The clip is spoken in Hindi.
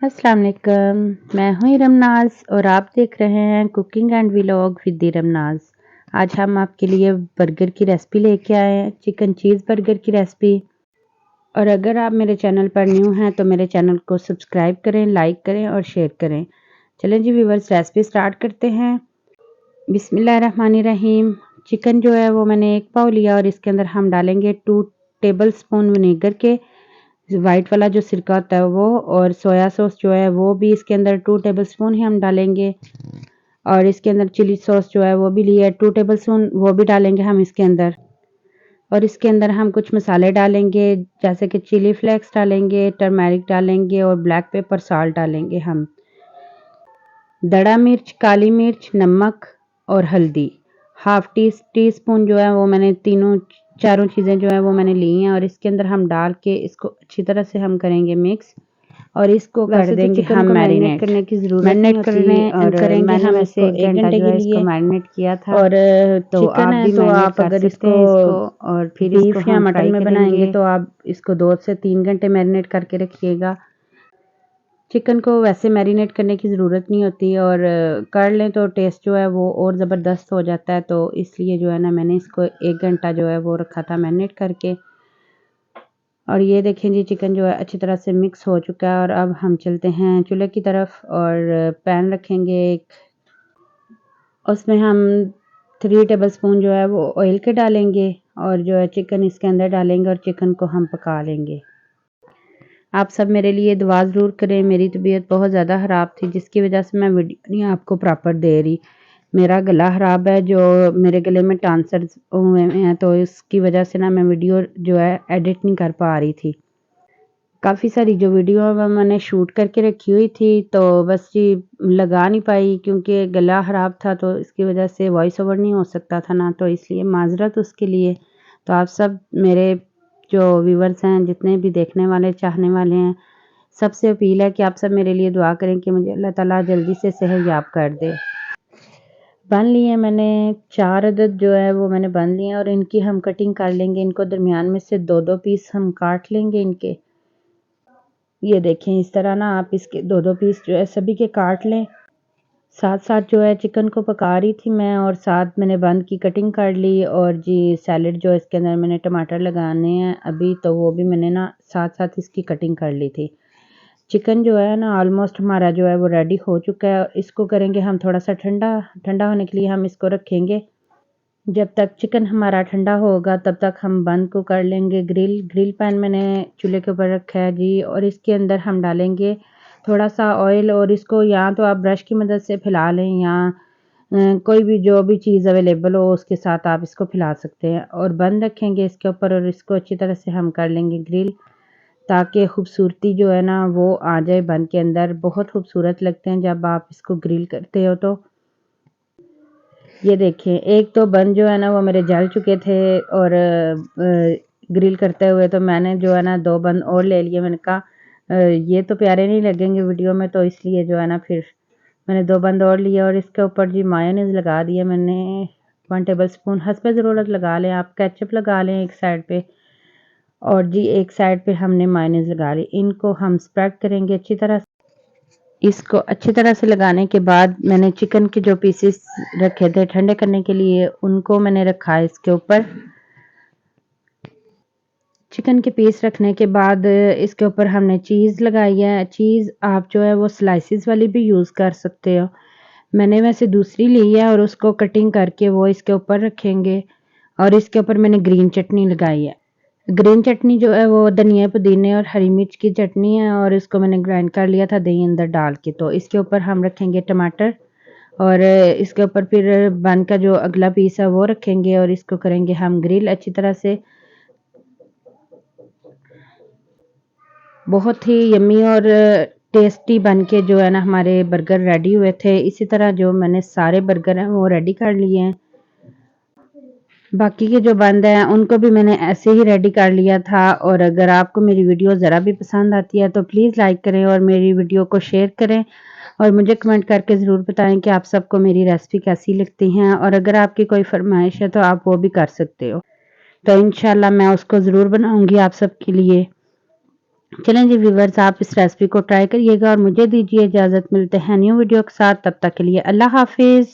अस्सलाम वालेकुम, मैं हूँ इरम नाज और आप देख रहे हैं cooking and vlog with Iram नाज। आज हम आपके लिए बर्गर की रेसिपी लेके आए हैं, चिकन चीज़ बर्गर की रेसिपी। और अगर आप मेरे चैनल पर न्यू हैं तो मेरे चैनल को सब्सक्राइब करें, लाइक करें और शेयर करें। चलें जी व्यूअर्स, रेसिपी स्टार्ट करते हैं। बिस्मिल्लाहिर्रहमानिर्रहीम। चिकन जो है वो मैंने 1 पाव लिया और इसके अंदर हम डालेंगे 2 टेबल स्पून विनेगर के, वाइट वाला जो सिरका होता है वो, और सोया सॉस जो है वो भी इसके अंदर 2 टेबलस्पून ही हम डालेंगे। और इसके अंदर चिली सॉस जो है वो भी लिया है 2 टेबलस्पून, वो भी डालेंगे हम इसके अंदर। और इसके अंदर हम कुछ मसाले डालेंगे जैसे कि चिली फ्लेक्स डालेंगे, टर्मेरिक डालेंगे और ब्लैक पेपर साल्ट डालेंगे हम। दड़ा मिर्च, काली मिर्च, नमक और हल्दी हाफ टी स्पून जो है वो मैंने चारों चीज़ें जो है वो मैंने ली हैं। और इसके अंदर हम डाल के इसको अच्छी तरह से हम करेंगे मिक्स और इसको कर देंगे हम मैरिनेट करने की ज़रूरत नहीं होती। और करेंगे हम इसको 1 घंटे के लिए मैरिनेट किया था। और तो चिकन है तो आप अगर इसको और फिर बीफ या मटन में बनाएंगे तो आप इसको 2 से 3 घंटे मैरिनेट करके रखिएगा। चिकन को वैसे मैरिनेट करने की ज़रूरत नहीं होती और कर लें तो टेस्ट जो है वो और ज़बरदस्त हो जाता है। तो इसलिए जो है ना मैंने इसको 1 घंटा जो है वो रखा था मैरिनेट करके। और ये देखें जी, चिकन जो है अच्छी तरह से मिक्स हो चुका है। और अब हम चलते हैं चूल्हे की तरफ और पैन रखेंगे एक, उसमें हम 3 टेबलस्पून जो है वो ऑयल के डालेंगे और जो है चिकन इसके अंदर डालेंगे और चिकन को हम पका लेंगे। आप सब मेरे लिए दुआ ज़रूर करें। मेरी तबीयत बहुत ज़्यादा ख़राब थी जिसकी वजह से मैं वीडियो नहीं आपको प्रॉपर दे रही। मेरा गला ख़राब है, जो मेरे गले में टांसर्स हुए हैं तो इसकी वजह से ना मैं वीडियो जो है एडिट नहीं कर पा रही थी। काफ़ी सारी जो वीडियो है वो मैंने शूट करके रखी हुई थी तो बस जी लगा नहीं पाई क्योंकि गला ख़राब था तो इसकी वजह से वॉइस ओवर नहीं हो सकता था ना, तो इसलिए माज़रत उसके लिए। तो आप सब मेरे जो व्यूवर्स हैं, जितने भी देखने वाले चाहने वाले हैं, सबसे अपील है कि आप सब मेरे लिए दुआ करें कि मुझे अल्लाह ताला जल्दी से सेहतयाब कर दे। बन लिए मैंने 4 अदद जो है वो मैंने बन लिए और इनकी हम कटिंग कर लेंगे। इनको दरमियान में से 2-2 पीस हम काट लेंगे इनके। ये देखें इस तरह ना आप इसके 2-2 पीस जो है सभी के काट लें। साथ साथ जो है चिकन को पका रही थी मैं और साथ मैंने बंद की कटिंग कर ली। और जी सैलेड जो इसके अंदर मैंने टमाटर लगाने हैं अभी, तो वो भी मैंने ना साथ साथ इसकी कटिंग कर ली थी। चिकन जो है ना ऑलमोस्ट हमारा जो है वो रेडी हो चुका है। इसको करेंगे हम थोड़ा सा ठंडा होने के लिए हम इसको रखेंगे। जब तक चिकन हमारा ठंडा होगा तब तक हम बंद को कर लेंगे। ग्रिल पैन मैंने चूल्हे के ऊपर रखा है जी और इसके अंदर हम डालेंगे थोड़ा सा ऑयल और इसको या तो आप ब्रश की मदद से फैला लें या कोई भी जो भी चीज़ अवेलेबल हो उसके साथ आप इसको फैला सकते हैं। और बंद रखेंगे इसके ऊपर और इसको अच्छी तरह से हम कर लेंगे ग्रिल, ताकि खूबसूरती जो है ना वो आ जाए बंद के अंदर। बहुत खूबसूरत लगते हैं जब आप इसको ग्रिल करते हो। तो ये देखें एक तो बन जो है ना वो मेरे जल चुके थे और ग्रिल करते हुए तो मैंने जो है ना 2 बन और ले लिए। मैंने कहा ये तो प्यारे नहीं लगेंगे वीडियो में, तो इसलिए जो है ना फिर मैंने 2 बंद और लिए और इसके ऊपर जी मायोनीज़ लगा दिया मैंने 1 टेबलस्पून। हस्ब ज़रूरत लगा लें आप, केचप लगा लें एक साइड पे और जी एक साइड पे हमने मायोनीज़ लगा ली। इनको हम स्प्रेड करेंगे अच्छी तरह। इसको अच्छी तरह से लगाने के बाद मैंने चिकन के जो पीसेस रखे थे ठंडे करने के लिए उनको मैंने रखा है इसके ऊपर। चिकन के पीस रखने के बाद इसके ऊपर हमने चीज़ लगाई है। चीज़ आप जो है वो स्लाइसिस वाली भी यूज़ कर सकते हो। मैंने वैसे दूसरी ली है और उसको कटिंग करके वो इसके ऊपर रखेंगे। और इसके ऊपर मैंने ग्रीन चटनी लगाई है। ग्रीन चटनी जो है वो धनिया पुदीने और हरी मिर्च की चटनी है और इसको मैंने ग्राइंड कर लिया था दही अंदर डाल के। तो इसके ऊपर हम रखेंगे टमाटर और इसके ऊपर फिर बन का जो अगला पीस है वो रखेंगे और इसको करेंगे हम ग्रिल अच्छी तरह से। बहुत ही यम्मी और टेस्टी बन के जो है ना हमारे बर्गर रेडी हुए थे। इसी तरह जो मैंने सारे बर्गर हैं वो रेडी कर लिए हैं। बाकी के जो बंद हैं उनको भी मैंने ऐसे ही रेडी कर लिया था। और अगर आपको मेरी वीडियो ज़रा भी पसंद आती है तो प्लीज़ लाइक करें और मेरी वीडियो को शेयर करें और मुझे कमेंट करके ज़रूर बताएं कि आप सबको मेरी रेसिपी कैसी लगती हैं। और अगर आपकी कोई फरमाइश है तो आप वो भी कर सकते हो, तो इंशाल्लाह मैं उसको ज़रूर बनाऊंगी आप सबके लिए। चलें जी व्यूअर्स, आप इस रेसिपी को ट्राई करिएगा और मुझे दीजिए इजाज़त। मिलते हैं न्यू वीडियो के साथ, तब तक के लिए अल्लाह हाफ़िज़।